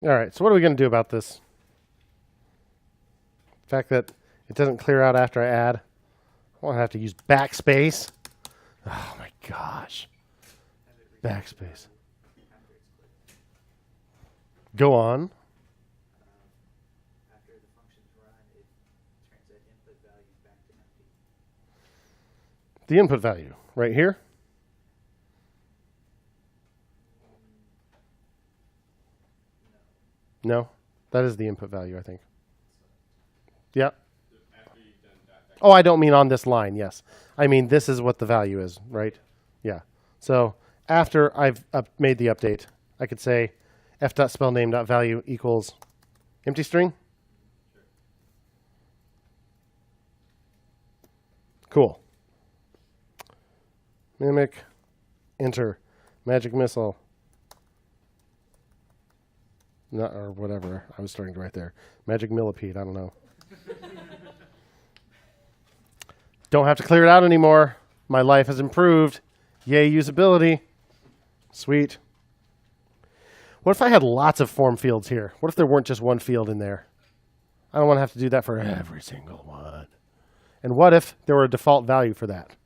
All right, so what are we going to do about this? The fact that it doesn't clear out after I add. I won't have to use backspace. Oh my gosh. Backspace. Go on. After the function's run, it turns that input value back to empty. The input value right here. No, that is the input value, I think. Yeah. Oh, I don't mean on this line, yes. I mean, this is what the value is, right? Yeah. So after I've made the update, I could say f.spellname.value equals empty string. Cool. Mimic, enter, magic missile. Not, or whatever I was starting to write there. Magic millipede, I don't know. Don't have to clear it out anymore. My life has improved. Yay, usability. Sweet. What if I had lots of form fields here? What if there weren't just one field in there? I don't want to have to do that for every single one. And what if there were a default value for that?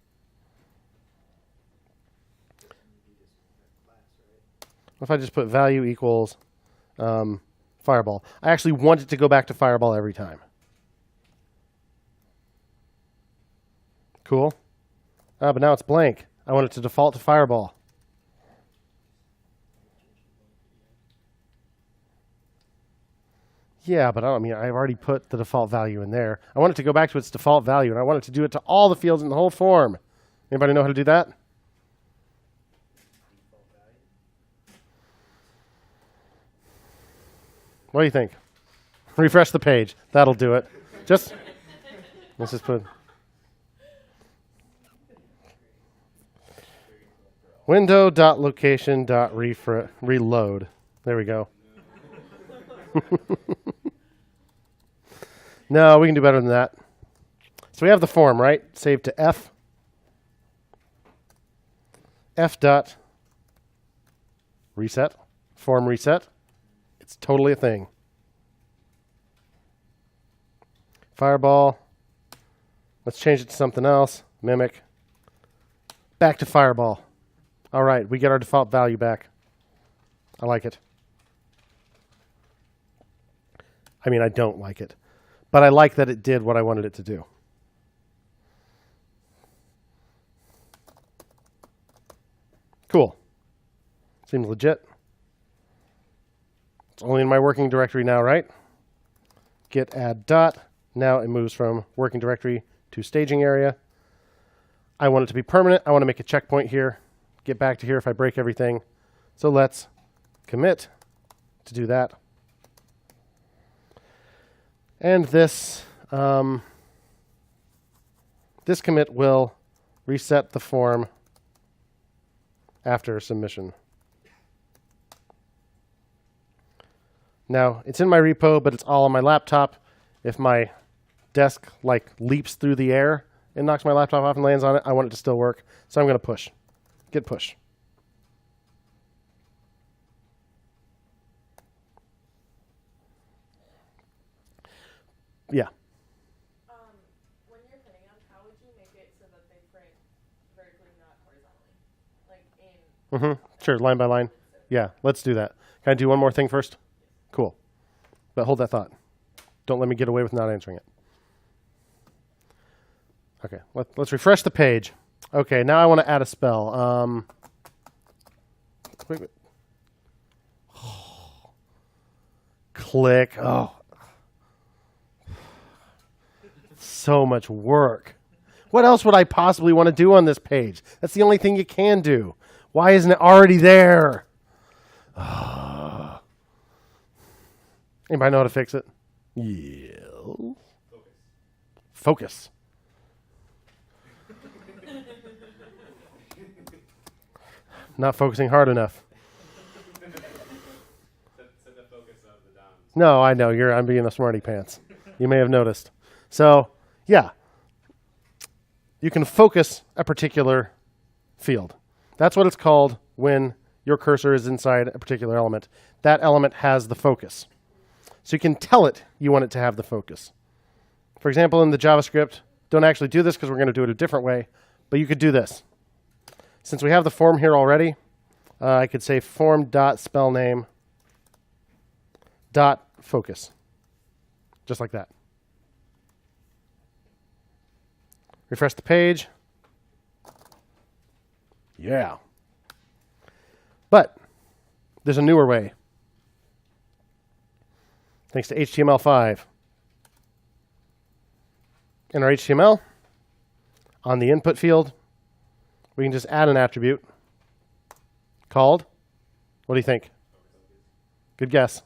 What if I just put value equals fireball? I actually want it to go back to fireball every time. Cool. But now it's blank. I want it to default to fireball. Yeah, but I mean, I've already put the default value in there. I want it to go back to its default value, and I want it to do it to all the fields in the whole form. Anybody know how to do that? What do you think? Refresh the page. That'll do it. Let's just put window.location.reload. There we go. No, we can do better than that. So we have the form, right? Saved to F. F.reset. Form reset. It's totally a thing. Fireball. Let's change it to something else. Mimic. Back to fireball. All right, we get our default value back. I like it. I mean, I don't like it. But I like that it did what I wanted it to do. Cool. Seems legit. It's only in my working directory now, right? Git add dot. Now it moves from working directory to staging area. I want it to be permanent. I want to make a checkpoint here. Get back to here if I break everything. So let's commit to do that. And this commit will reset the form after submission. Now, it's in my repo, but it's all on my laptop. If my desk leaps through the air and knocks my laptop off and lands on it, I want it to still work. So I'm going to push. Git push. Yeah. When you're putting them, how would you make it so that they frame vertically, not horizontally? Like in... Sure, line by line. Yeah, let's do that. Can I do one more thing first? Cool. But hold that thought. Don't let me get away with not answering it. Okay, let's refresh the page. Okay, now I want to add a spell. Wait. Click. Oh. So much work. What else would I possibly want to do on this page? That's the only thing you can do. Why isn't it already there? Anybody know how to fix it? Yeah. Focus. Not focusing hard enough. Set the focus of the DOM. No, I know. I'm being a smarty pants. You may have noticed. So, yeah. You can focus a particular field. That's what it's called when your cursor is inside a particular element. That element has the focus. So you can tell it you want it to have the focus. For example, in the JavaScript, don't actually do this because we're going to do it a different way, but you could do this. Since we have the form here already, I could say form.spellname .focus, just like that. Refresh the page. Yeah. But there's a newer way. Thanks to HTML5. In our HTML, on the input field, we can just add an attribute called, what do you think? Good guess.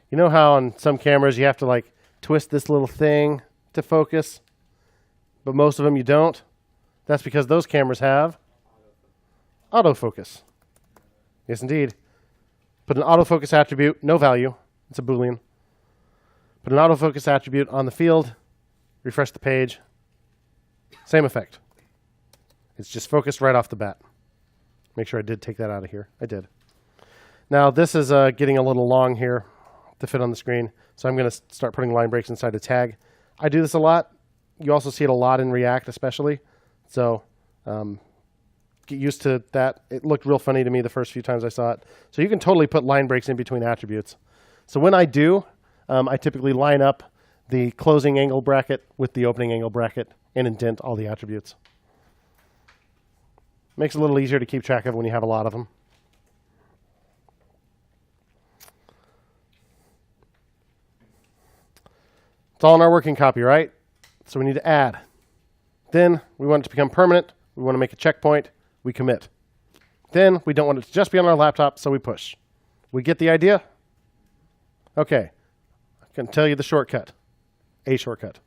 You know how on some cameras you have to like twist this little thing to focus, but most of them you don't? That's because those cameras have autofocus. Yes, indeed. Put an autofocus attribute, no value. It's a Boolean. Put an autofocus attribute on the field, refresh the page. Same effect. It's just focused right off the bat. Make sure I did take that out of here. I did. Now, this is getting a little long here to fit on the screen, so I'm going to start putting line breaks inside a tag. I do this a lot. You also see it a lot in React especially, so get used to that. It looked real funny to me the first few times I saw it. So you can totally put line breaks in between attributes. So when I do, I typically line up the closing angle bracket with the opening angle bracket and indent all the attributes. Makes it a little easier to keep track of when you have a lot of them. It's all in our working copy, right? So we need to add. Then we want it to become permanent. We want to make a checkpoint. We commit. Then we don't want it to just be on our laptop, so we push. We get the idea? Okay. I can tell you the shortcut. A shortcut.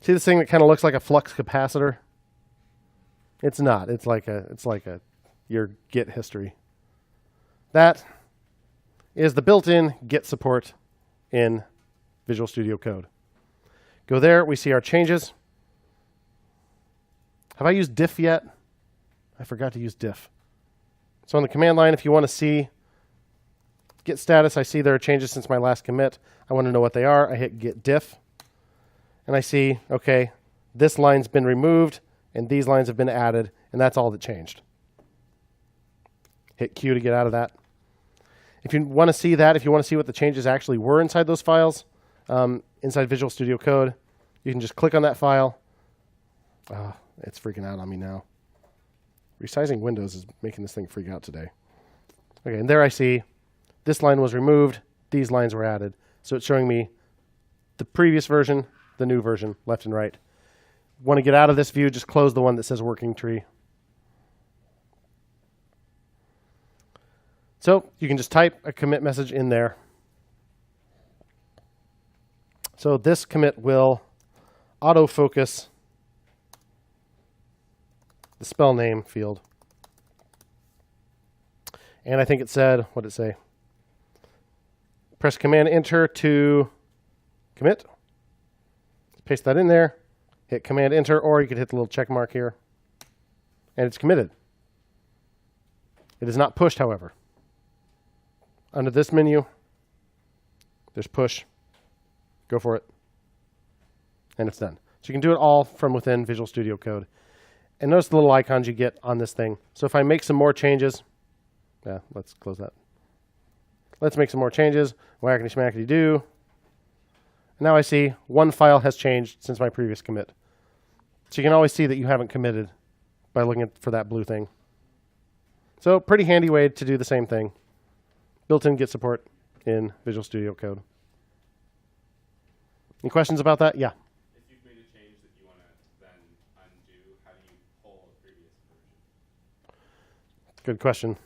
See this thing that kind of looks like a flux capacitor? It's not. It's like your Git history. That is the built-in Git support in Visual Studio Code. Go there. We see our changes. Have I used diff yet? I forgot to use diff. So on the command line, if you want to see Git status, I see there are changes since my last commit. I want to know what they are. I hit git diff. And I see, okay, this line's been removed, and these lines have been added, and that's all that changed. Hit Q to get out of that. If you want to see that, if you want to see what the changes actually were inside those files, inside Visual Studio Code, you can just click on that file. Oh, it's freaking out on me now. Resizing Windows is making this thing freak out today. Okay, and there I see this line was removed, these lines were added. So it's showing me the previous version, the new version, left and right. Want to get out of this view, just close the one that says working tree. So you can just type a commit message in there. So this commit will autofocus the spell name field. And I think it said, what did it say? Press Command Enter to commit. Paste that in there. Hit Command Enter, or you could hit the little check mark here. And it's committed. It is not pushed, however. Under this menu, there's push. Go for it. And it's done. So you can do it all from within Visual Studio Code. And notice the little icons you get on this thing. So if I make some more changes, let's close that. Let's make some more changes. Whackety schmackety do. And now I see one file has changed since my previous commit. So you can always see that you haven't committed by looking for that blue thing. So pretty handy way to do the same thing. Built-in Git support in Visual Studio Code. Any questions about that? Yeah. If you've made a change that you want to then undo, how do you pull a previous version? Good question.